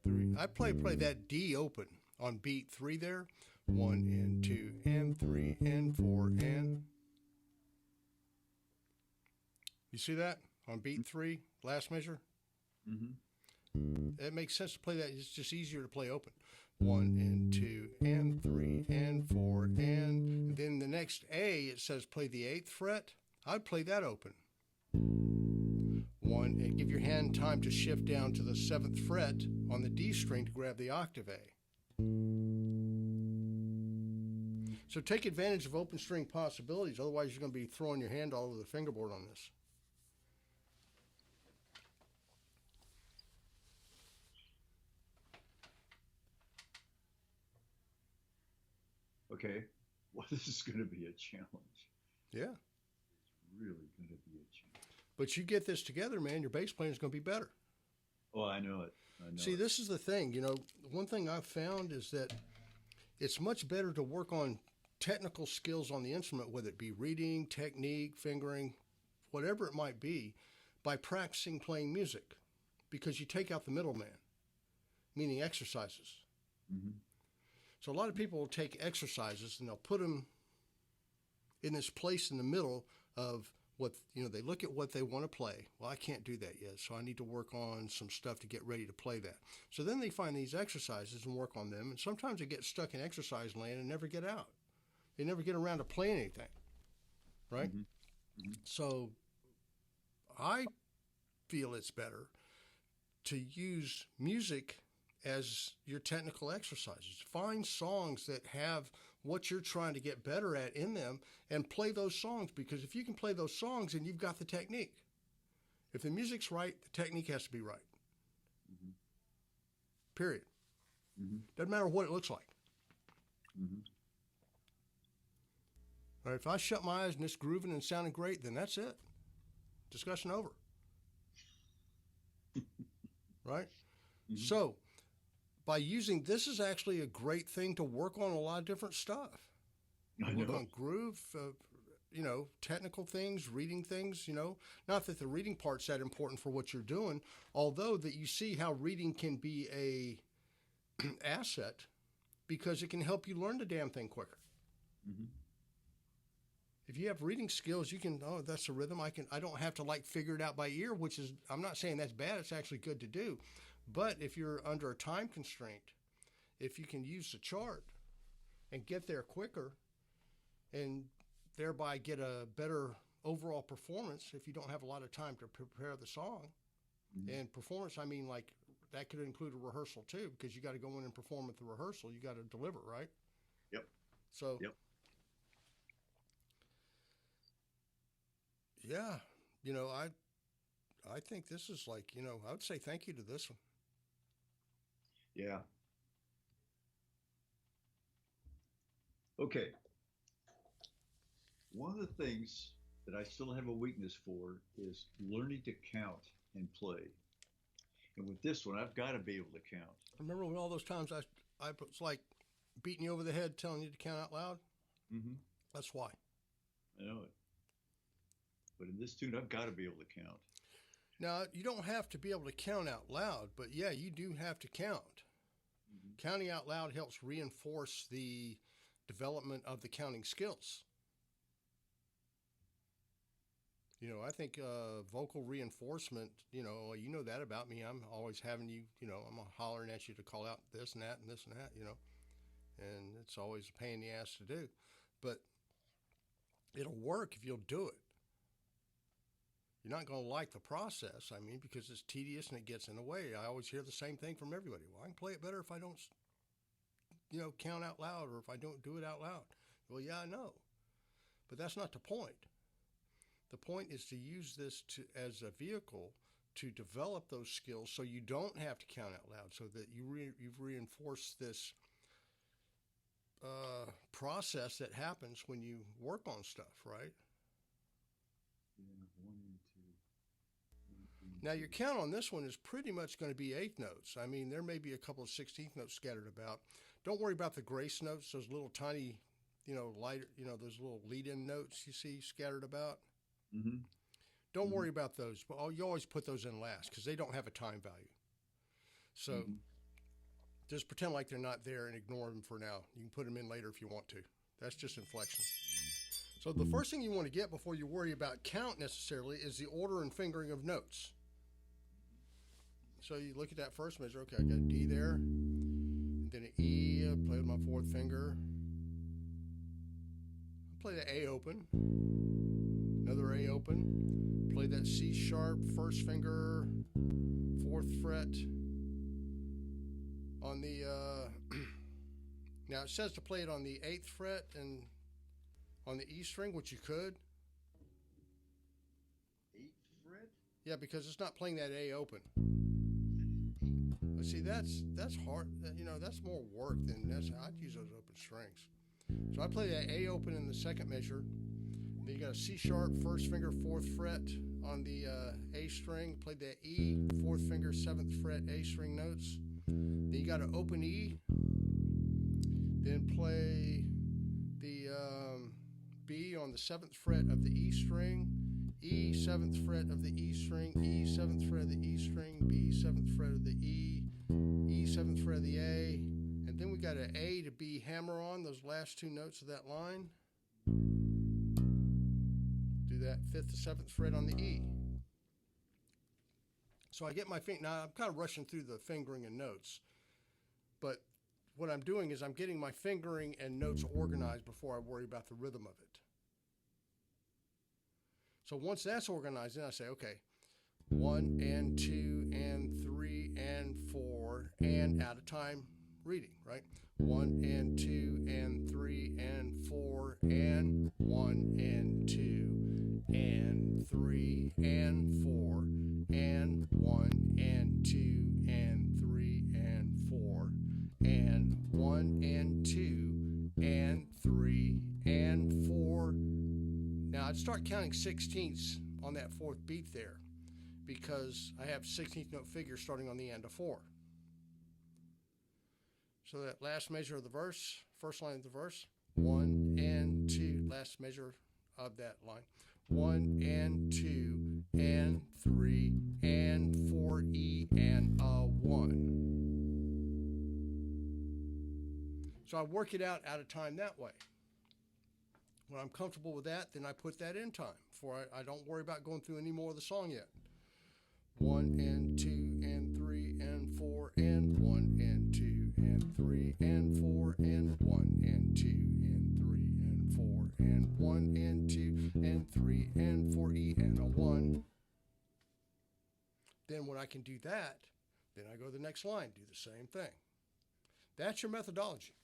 3. I play that D open on beat 3 there. 1 and 2 and 3 and 4 and. You see that on beat 3, last measure? It makes sense to play that. It's just easier to play open. 1 and 2 and 3 and 4 and then the next A, it says play the 8th fret. I'd play that open. 1 and give your hand time to shift down to the 7th fret on the D string to grab the octave A. So take advantage of open string possibilities. Otherwise, you're going to be throwing your hand all over the fingerboard on this. Okay. Well, this is going to be a challenge. Yeah. It's really going to be a challenge. But you get this together, man, your bass playing is going to be better. Oh, I know it. See, this is the thing. One thing I've found is that it's much better to work on technical skills on the instrument, whether it be reading, technique, fingering, whatever it might be, by practicing playing music, because you take out the middleman, meaning exercises. Mm-hmm. So a lot of people will take exercises and they'll put them in this place in the middle of what, they look at what they want to play. Well, I can't do that yet, so I need to work on some stuff to get ready to play that. So then they find these exercises and work on them, and sometimes they get stuck in exercise land and never get out. They never get around to playing anything, right? Mm-hmm. Mm-hmm. So I feel it's better to use music as your technical exercises. Find songs that have what you're trying to get better at in them and play those songs, because if you can play those songs, then you've got the technique. If the music's right, the technique has to be right. Mm-hmm. Period. Mm-hmm. Doesn't matter what it looks like. Mm-hmm. All right, if I shut my eyes and it's grooving and sounding great, then that's it. Discussion over. Right? Mm-hmm. So, by using this is actually a great thing to work on a lot of different stuff. Work on groove, technical things, reading things, Not that the reading part's that important for what you're doing, although that you see how reading can be a asset because it can help you learn the damn thing quicker. Mm-hmm. If you have reading skills, you can, that's a rhythm. I don't have to figure it out by ear, which is, I'm not saying that's bad. It's actually good to do. But if you're under a time constraint, if you can use the chart and get there quicker and thereby get a better overall performance, if you don't have a lot of time to prepare the song, mm-hmm. And performance, I mean, that could include a rehearsal too, because you got to go in and perform at the rehearsal. You got to deliver, right? Yep. So, yep. Yeah, I think this is I would say thank you to this one. Yeah. Okay. One of the things that I still have a weakness for is learning to count and play. And with this one, I've got to be able to count. Remember all those times I was beating you over the head telling you to count out loud? Mm-hmm. That's why. I know it. But in this tune, I've got to be able to count. Now, you don't have to be able to count out loud, but yeah, you do have to count. Mm-hmm. Counting out loud helps reinforce the development of the counting skills. I think vocal reinforcement, you know that about me. I'm always having you, I'm hollering at you to call out this and that and this and that, and it's always a pain in the ass to do. But it'll work if you'll do it. You're not going to like the process, because it's tedious and it gets in the way. I always hear the same thing from everybody. Well, I can play it better if I don't, count out loud, or if I don't do it out loud. Well, yeah, I know. But that's not the point. The point is to use this as a vehicle to develop those skills so you don't have to count out loud, so that you've reinforced this process that happens when you work on stuff, right? Yeah, 1 and 2. Now, your count on this one is pretty much going to be 8th notes. There may be a couple of 16th notes scattered about. Don't worry about the grace notes, those little tiny, lighter, those little lead-in notes you see scattered about. Mm-hmm. Don't worry about those. But you always put those in last because they don't have a time value. So Just pretend like they're not there and ignore them for now. You can put them in later if you want to. That's just inflection. So the first thing you want to get before you worry about count necessarily is the order and fingering of notes. So you look at that first measure. Okay, I got a D there, and then an E. I play with my fourth finger. I play the A open, another A open. Play that C sharp first finger, fourth fret on the. Now it says to play it on the 8th fret and on the E string, which you could. 8th fret? Yeah, because it's not playing that A open. But see, that's hard. You know, that's more work than that's. I'd use those open strings. So I play that A open in the second measure. Then you got a C sharp, first finger, 4th fret on the A string. Play that E, 4th finger, 7th fret, A string notes. Then you got an open E. Then play the B on the 7th fret of the E string. E, 7th fret of the E string, E, 7th fret of the E string, B, 7th fret of the E, E, 7th fret of the A, and then we got an A to B hammer on those last two notes of that line. Do that 5th to 7th fret on the E. So I get my finger, now I'm kind of rushing through the fingering and notes, but what I'm doing is I'm getting my fingering and notes organized before I worry about the rhythm of it. So once that's organized, then I say, okay, 1 and 2 and 3 and 4 and out of time reading, right? 1 and 2 and 3 and 4 and 1 and 2 and 3 and 4 and 1 and 2 and 3 and 4 and 1 and 2 and 3 and 4. Now I'd start counting 16ths on that fourth beat there because I have 16th note figures starting on the end of 4. So that last measure of the verse, first line of the verse, 1 and 2, last measure of that line, 1 and 2 and 3 and 4 E and a 1. So I work it out of time that way. When I'm comfortable with that, then I put that in time. I don't worry about going through any more of the song yet. 1 and 2 and 3 and 4 and 1 and 2 and 3 and 4 and 1 and 2 and 3 and 4 and 1 and 2 and 3 and 4 E and a 1. Then when I can do that, then I go to the next line, do the same thing. That's your methodology.